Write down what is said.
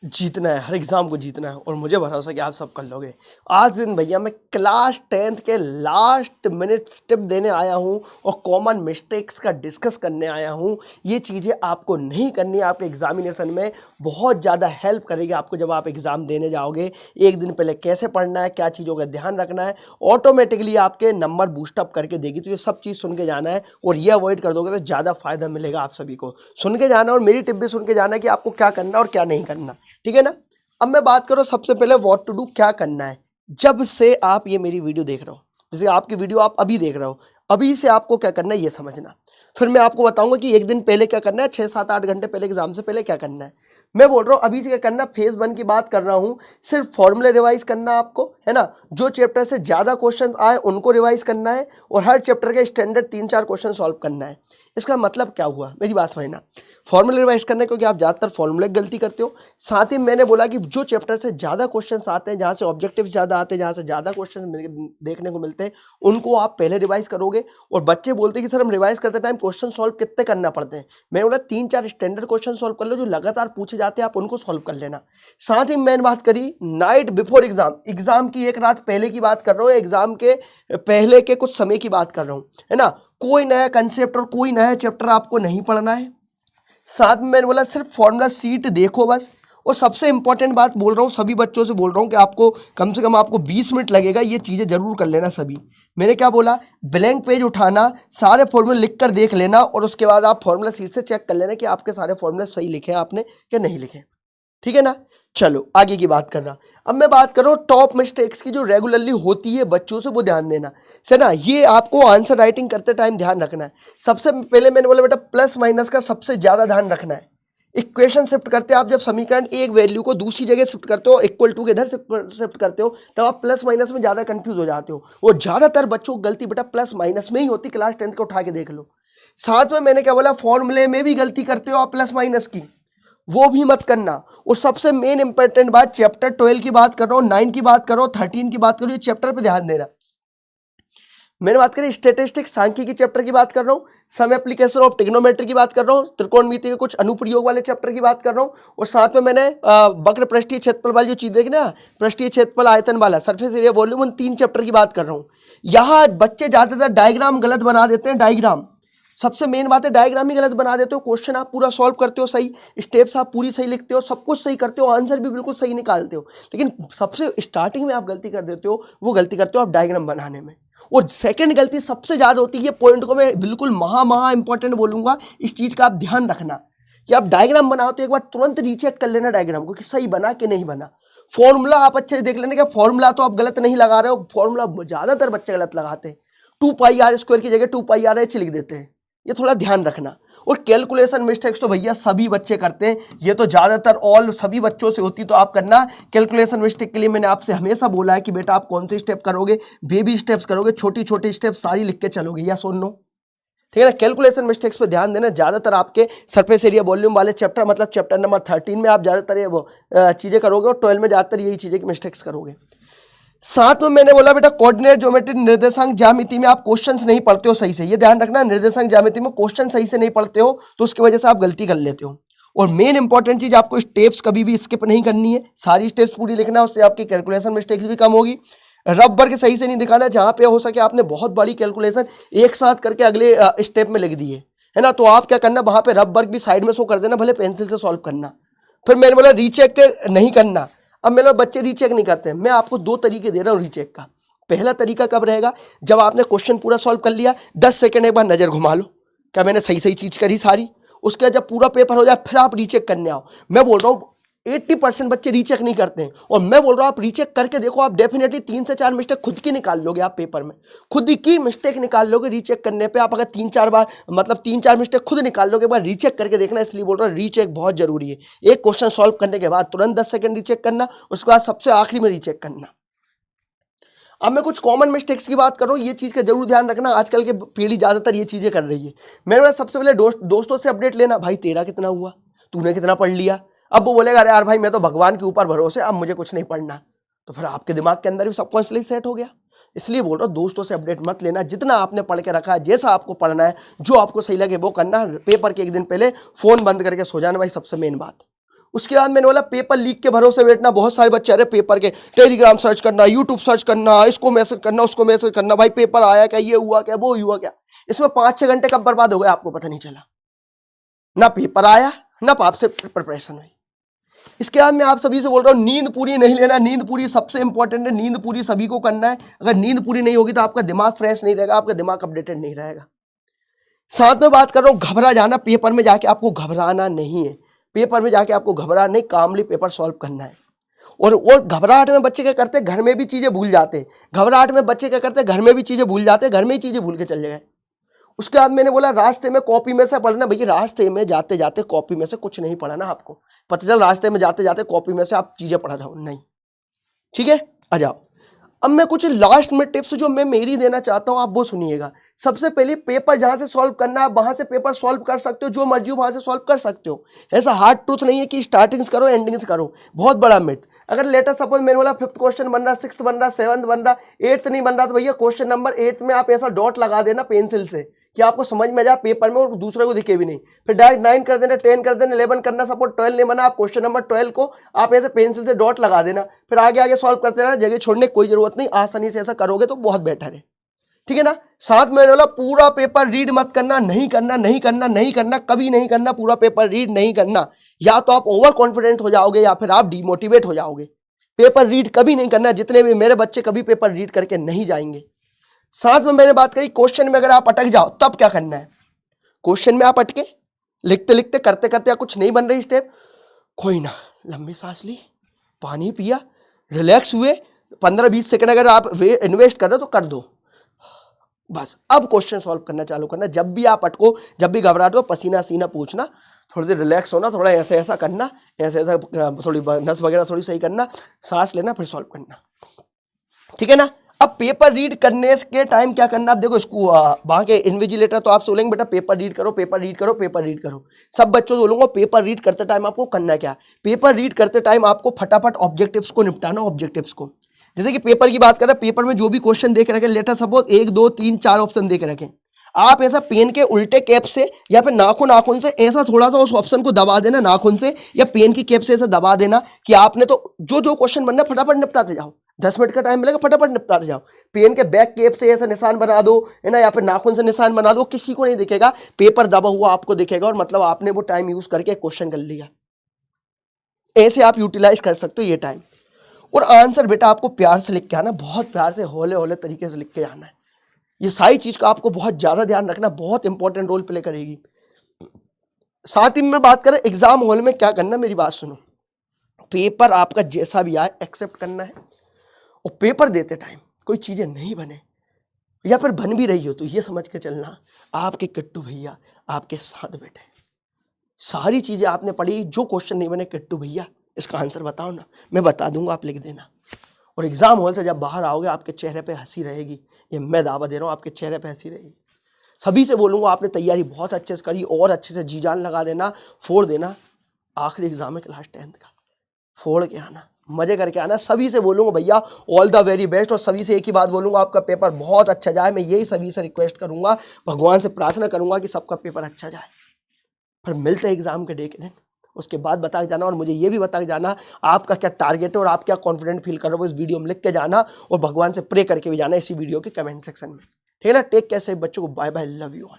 जीतना है, हर एग्ज़ाम को जीतना है और मुझे भरोसा है कि आप सब कर लोगे। आज दिन भैया मैं क्लास 10th के लास्ट मिनट स्टेप देने आया हूँ और कॉमन मिस्टेक्स का डिस्कस करने आया हूँ। ये चीज़ें आपको नहीं करनी है, आपके एग्जामिनेशन में बहुत ज़्यादा हेल्प करेगी आपको जब आप एग्ज़ाम देने जाओगे। एक दिन पहले कैसे पढ़ना है, क्या चीज़ों का ध्यान रखना है, ऑटोमेटिकली आपके नंबर बूस्टअप करके देगी। तो ये सब चीज़ सुन के जाना है और ये अवॉइड कर दोगे तो ज़्यादा फायदा मिलेगा आप सभी को। सुन के जाना और मेरी टिप भी सुन के जाना है कि आपको क्या करना है और क्या नहीं करना, ठीक है ना। अब मैं बात करूं सबसे पहले व्हाट टू डू, क्या करना है। जब से आप ये मेरी वीडियो देख रहे हो, जैसे आपकी वीडियो आप अभी देख रहे हो, अभी से आपको क्या करना है ये समझना। फिर मैं आपको बताऊंगा कि एक दिन पहले क्या करना है, 6 7 8 घंटे पहले एग्जाम से पहले क्या करना है। मैं बोल रहा हूँ अभी से क्या करना, फेज 1 की बात कर रहा हूँ। सिर्फ फॉर्मूले रिवाइज करना आपको, है ना। जो चैप्टर से ज़्यादा क्वेश्चन आए उनको रिवाइज करना है और हर चैप्टर के स्टैंडर्ड 3 4 क्वेश्चन सॉल्व करना है। इसका मतलब क्या हुआ, मेरी बात समझना। फॉर्मूला रिवाइज करना है क्योंकि आप ज़्यादातर फॉर्मूले गलती करते हो। साथ ही मैंने बोला कि जो चैप्टर से ज़्यादा क्वेश्चंस आते हैं, जहाँ से ऑब्जेक्टिव ज़्यादा आते हैं, जहाँ से ज़्यादा क्वेश्चन देखने को मिलते हैं, उनको आप पहले रिवाइज करोगे। और बच्चे बोलते हैं कि सर हम रिवाइज करते टाइम क्वेश्चन सॉल्व कितने करना पड़ते हैं। मैंने बोला 3 4 स्टैंडर्ड क्वेश्चन सॉल्व कर लो जो लगातार पूछे जाते हैं, आप उनको सॉल्व कर लेना। साथ ही मैंने बात करी नाइट बिफोर एग्जाम, एग्जाम की एक रात पहले की बात कर रहा हूँ, एग्जाम के पहले के कुछ समय की बात कर रहा हूँ, है ना। कोई नया कंसेप्ट और कोई नया चैप्टर आपको नहीं पढ़ना है। साथ में मैंने बोला सिर्फ फॉर्मूला सीट देखो बस। और सबसे इंपॉर्टेंट बात बोल रहा हूँ, सभी बच्चों से बोल रहा हूँ कि आपको कम से कम आपको 20 मिनट लगेगा, ये चीज़ें जरूर कर लेना सभी। मैंने क्या बोला, ब्लैंक पेज उठाना, सारे फॉर्मूले लिख कर देख लेना और उसके बाद आप फॉर्मूला सीट से चेक कर लेना कि आपके सारे फॉर्मूले सही लिखे हैं आपने या नहीं लिखे, ठीक है ना। चलो आगे की बात कर रहा। अब मैं बात कर रहा हूँ टॉप मिस्टेक्स की जो रेगुलरली होती है बच्चों से, वो ध्यान देना है ना। ये आपको आंसर राइटिंग करते टाइम ध्यान रखना है। सबसे पहले मैंने बोला बेटा प्लस माइनस का सबसे ज्यादा ध्यान रखना है। इक्वेशन शिफ्ट करते हैं आप, जब समीकरण एक वैल्यू को दूसरी जगह शिफ्ट करते हो, इक्वल टू के इधर शिफ्ट करते हो, तब आप प्लस माइनस में ज्यादा कंफ्यूज हो जाते हो। और ज्यादातर बच्चों को गलती बेटा प्लस माइनस में ही होती, क्लास 10th को उठा के देख लो। साथ में मैंने क्या बोला, फॉर्मूले में भी गलती करते हो आप प्लस माइनस की, वो भी मत करना। और सबसे मेन इंपॉर्टेंट बात, चैप्टर 12 की बात कर रहा हूँ, 9 की बात कर रहा हूँ, 13 की बात कर रहा हूँ, चैप्टर पे ध्यान देना। मैंने बात करी स्टैटिस्टिक्स सांख्यिकी चैप्टर की बात कर रहा हूँ, सम एप्लीकेशन ऑफ ट्रिग्नोमेट्री की बात कर रहा हूँ, त्रिकोणमिति के कुछ अनुप्रयोग वाले चैप्टर की बात कर रहा हूँ। और साथ में मैंने वक्र पृष्ठीय क्षेत्रफल वाली जो चीज देखी ना, पृष्ठीय क्षेत्रफल आयतन वाला, सरफेस एरिया वॉल्यूम, उन 3 चैप्टर की बात कर रहा हूँ। यहाँ बच्चे ज्यादातर डायग्राम गलत बना देते हैं। डायग्राम सबसे मेन बात है, डायग्राम ही गलत बना देते हो। क्वेश्चन आप पूरा सॉल्व करते हो सही, स्टेप्स आप पूरी सही लिखते हो, सब कुछ सही करते हो, आंसर भी बिल्कुल सही निकालते हो, लेकिन सबसे स्टार्टिंग में आप गलती कर देते हो, वो गलती करते हो आप डायग्राम बनाने में। और सेकंड गलती सबसे ज्यादा होती है, ये पॉइंट को मैं बिल्कुल महा इंपॉर्टेंट बोलूंगा, इस चीज का आप ध्यान रखना कि आप डायग्राम बनाओ तो एक बार तुरंत रीचेक कर लेना डायग्राम को कि सही बना कि नहीं बना। फॉर्मूला आप अच्छे से देख लेना कि फॉर्मूला तो आप गलत नहीं लगा रहे हो। फॉर्मूला ज्यादातर बच्चे गलत लगाते हैं, 2 पाई r² की जगह 2 पाई r h लिख देते हैं, ये थोड़ा ध्यान रखना। और कैलकुलेशन मिस्टेक्स तो भैया सभी बच्चे करते हैं, ये तो ज्यादातर ऑल सभी बच्चों से होती, तो आप करना। कैलकुलेशन मिस्टेक के लिए मैंने आपसे हमेशा बोला है कि बेटा आप कौन से स्टेप करोगे, बेबी स्टेप्स करोगे, छोटी छोटी स्टेप सारी लिख के चलोगे, या सुन लो, ठीक है ना। कैलकुलेशन मिस्टेक्स पे ध्यान देना। ज्यादातर आपके सरफेस एरिया वॉल्यूम वाले चैप्टर, मतलब चैप्टर नंबर 13 में आप ज्यादातर ये वो चीजें करोगे और 12 में ज्यादातर यही चीजें की मिस्टेक्स करोगे। साथ में मैंने बोला बेटा कोऑर्डिनेट ज्योमेट्री, निर्देशांक ज्यामिति में आप क्वेश्चंस नहीं पढ़ते हो सही से, ये ध्यान रखना। निर्देशांक ज्यामिति में क्वेश्चन सही से नहीं पढ़ते हो तो उसकी वजह से आप गलती कर लेते हो। और मेन इंपॉर्टेंट चीज, आपको स्टेप्स कभी भी स्किप नहीं करनी है, सारी स्टेप्स पूरी लिखना है, उससे आपकी कैलकुलेशन मिस्टेक्स भी कम होगी। रब वर्ग सही से नहीं दिखाना, जहां पे हो सके आपने बहुत बड़ी कैलकुलेशन एक साथ करके अगले स्टेप में लिख दी है ना, तो आप क्या करना, वहां पे रब वर्ग भी साइड में शो कर देना, भले पेंसिल से सॉल्व करना। फिर मैंने बोला रीचेक नहीं करना। अब मेरे बच्चे रीचेक नहीं करते हैं, मैं आपको 2 तरीके दे रहा हूँ रीचेक का। पहला तरीका कब रहेगा, जब आपने क्वेश्चन पूरा सॉल्व कर लिया, 10 सेकंड एक बार नजर घुमा लो, क्या मैंने सही सही चीज करी सारी। उसके बाद जब पूरा पेपर हो जाए फिर आप रीचेक करने आओ। मैं बोल रहा हूँ 80% बच्चे रीचेक नहीं करते हैं, और मैं बोल रहा हूँ आप रीचेक करके देखो, आप डेफिनेटली 3 से 4 मिस्टेक खुद की निकाल लोगे। आप पेपर में खुद की मिस्टेक निकाल लोगे रीचेक करने पे। आप अगर 3 4 बार, मतलब 3 4 मिस्टेक खुद निकाल लोगे, एक बार रीचेक करके देखना। इसलिए बोल रहा हूँ रीचेक बहुत जरूरी है। एक क्वेश्चन सॉल्व करने के बाद तुरंत 10 सेकंड रीचेक करना, उसके बाद सबसे आखिरी में रीचेक करना। अब मैं कुछ कॉमन मिस्टेक्स की बात कर रहा हूँ, ये चीज का जरूर ध्यान रखना। आजकल के पीढ़ी ज्यादातर ये चीजें कर रही है। मैंने सबसे पहले दोस्तों से अपडेट लेना, भाई तेरा कितना हुआ, तूने कितना पढ़ लिया। अब वो बोलेगा अरे यार भाई मैं तो भगवान के ऊपर भरोसे, अब मुझे कुछ नहीं पढ़ना, तो फिर आपके दिमाग के अंदर भी सबकॉन्शियसली सेट हो गया। इसलिए बोल रहा हूँ दोस्तों से अपडेट मत लेना, जितना आपने पढ़ के रखा है, जैसा आपको पढ़ना है, जो आपको सही लगे वो करना। पेपर के एक दिन पहले फोन बंद करके सो जाना भाई, सबसे मेन बात। उसके बाद मैंने बोला पेपर लीक के भरोसे बैठना। बहुत सारे बच्चे अरे पेपर के टेलीग्राम सर्च करना, यूट्यूब सर्च करना, इसको मैसेज करना, उसको मैसेज करना, भाई पेपर आया क्या, ये हुआ क्या, वो हुआ क्या। इसमें 5-6 घंटे कब बर्बाद हो गए आपको पता नहीं चला। ना पेपर आया, ना आपसे प्रिपरेशन हुई। इसके बाद मैं आप सभी से बोल रहा हूँ नींद पूरी नहीं लेना। नींद पूरी सबसे इंपॉर्टेंट है, नींद पूरी सभी को करना है। अगर नींद पूरी नहीं होगी तो आपका दिमाग फ्रेश नहीं रहेगा, आपका दिमाग अपडेटेड नहीं रहेगा। साथ में बात कर रहा हूँ घबरा जाना, पेपर में जाके आपको घबराना नहीं है। पेपर में जाके आपको घबराना नहीं, कामली पेपर सॉल्व करना है। और वो घबराहट में बच्चे क्या करते हैं, घर में भी चीजें भूल जाते हैं। घबराहट में बच्चे क्या करते हैं, घर में भी चीजें भूल जाते हैं, घर में ही चीजें भूल के चले गए। उसके बाद मैंने बोला रास्ते में कॉपी में से पढ़ना। भैया रास्ते में जाते जाते कॉपी में से कुछ नहीं पढ़ना आपको। पता चल रास्ते में जाते जाते कॉपी में से आप चीजें पढ़ रहे हो, नहीं। ठीक है, आ जाओ। अब मैं कुछ लास्ट में टिप्स जो मैं मेरी देना चाहता हूं, आप वो सुनिएगा। सबसे पहले पेपर जहां से सॉल्व करना है वहां से पेपर सॉल्व कर सकते हो, जो मर्जी हो वहां से सॉल्व कर सकते हो। ऐसा हार्ड ट्रूथ नहीं है कि स्टार्टिंग्स करो एंडिंग्स करो, बहुत बड़ा मिथ। अगर लेटर सपोज मैंने बोला 5th क्वेश्चन बन रहा, 6th बन रहा, 7th बन रहा, 8th नहीं बन रहा, तो भैया क्वेश्चन नंबर 8th में आप ऐसा डॉट लगा देना पेंसिल से कि आपको समझ में जाए पेपर में और दूसरे को दिखे भी नहीं। फिर डायरेक्ट 9 कर देना, 10 कर देना, 11 करना। सपोज 12 नहीं बना, आप क्वेश्चन नंबर 12 को आप ऐसे पेंसिल से डॉट लगा देना। फिर आगे आगे सॉल्व करते रहना, जगह छोड़ने की कोई जरूरत नहीं। आसानी से ऐसा करोगे तो बहुत बेटर है। ठीक है ना। साथ में बोला पूरा पेपर रीड मत करना, नहीं करना, नहीं करना, नहीं करना, कभी नहीं करना। पूरा पेपर रीड नहीं करना, या तो आप ओवर कॉन्फिडेंट हो जाओगे या फिर आप डिमोटिवेट हो जाओगे। पेपर रीड कभी नहीं करना। जितने भी मेरे बच्चे कभी पेपर रीड करके नहीं जाएंगे। साथ में मैंने बात करी क्वेश्चन में अगर आप अटक जाओ तब क्या करना है। क्वेश्चन में आप अटके, लिखते लिखते करते करते कुछ नहीं बन रही स्टेप, कोई ना, लंबी सांस ली, पानी पिया, रिलैक्स हुए, 15-20 सेकंड अगर आप इन्वेस्ट कर रहे हो तो कर दो, बस। अब क्वेश्चन सॉल्व करना चालू करना। जब भी आप अटको, जब भी घबराहट हो, पसीना सीना पूछना, थोड़ी देर रिलैक्स होना, थोड़ा ऐसा ऐसा करना, ऐसा ऐसा थोड़ी नस वगैरह थोड़ी सही करना, सांस लेना, फिर सॉल्व करना। ठीक है ना। अब पेपर रीड करने के टाइम क्या करना, आप देखो इसको वहां के इन्विजिलेटर तो आपसे बोलेंगे बेटा पेपर रीड करो, पेपर रीड करो, पेपर रीड करो। सब बच्चों से बोलूंगा पेपर रीड करते टाइम आपको करना क्या। पेपर रीड करते टाइम आपको फटाफट ऑब्जेक्टिव्स को निपटाना। ऑब्जेक्टिव्स को, जैसे कि पेपर की बात करें, पेपर में जो भी क्वेश्चन देख रखे, लेटर सपोज 1 2 3 4 ऑप्शन देख रखे, आप ऐसा पेन के उल्टे कैप से या फिर नाखून से ऐसा थोड़ा सा उस ऑप्शन को दबा देना, नाखून से या पेन की कैप से ऐसा दबा देना कि आपने तो जो जो क्वेश्चन बनना फटाफट निपटाते जाओ। 10 मिनट का टाइम मिलेगा, फटाफट निपटाते जाओ। पेन के बैक कैप से ऐसा निशान बना दो, है ना, या फिर नाखून से निशान बना दो, किसी को नहीं दिखेगा, पेपर दबा हुआ आपको दिखेगा, और मतलब आपने वो टाइम यूज करके क्वेश्चन कर लिया। ऐसे आप यूटिलाइज कर सकते हो ये टाइम। और आंसर बेटा आपको प्यार से लिख के आना, बहुत प्यार से होले होले तरीके से लिख के आना है। ये सारी चीज का आपको बहुत ज्यादा ध्यान रखना, बहुत इंपॉर्टेंट रोल प्ले करेगी। साथ ही में बात करें एग्जाम हॉल में क्या करना, मेरी बात सुनो। पेपर आपका जैसा भी आए एक्सेप्ट करना है, और पेपर देते टाइम कोई चीजें नहीं बने या फिर बन भी रही हो तो ये समझ के चलना आपके किट्टू भैया आपके साथ बैठे। सारी चीजें आपने पढ़ी, जो क्वेश्चन नहीं बने किट्टू भैया इसका आंसर बताओ ना, मैं बता दूंगा, आप लिख देना। और एग्जाम हॉल से जब बाहर आओगे आपके चेहरे पे हंसी रहेगी, ये मैं दावा दे रहा हूँ, आपके चेहरे पे हंसी रहेगी। सभी से बोलूंगा आपने तैयारी बहुत अच्छे से करी, और अच्छे से जी जान लगा देना, फोड़ देना। आखिरी एग्जाम है क्लास 10th का, फोड़ के आना, मजे करके आना। सभी से बोलूंगा भैया ऑल द वेरी बेस्ट, और सभी से एक ही बात बोलूंगा, आपका पेपर बहुत अच्छा जाए। मैं यही सभी से रिक्वेस्ट करूंगा, भगवान से प्रार्थना करूंगा कि सबका पेपर अच्छा जाए। फिर मिलते हैं एग्जाम के डे के दिन, उसके बाद बता के जाना, और मुझे ये भी बता के जाना आपका क्या टारगेट है और आप क्या कॉन्फिडेंट फील कर रहे हो, इस वीडियो में लिख के जाना, और भगवान से प्रे करके भी जाना इसी वीडियो के कमेंट सेक्शन में। ठीक है ना। टेक केयर से बच्चों को, bye bye, love you all.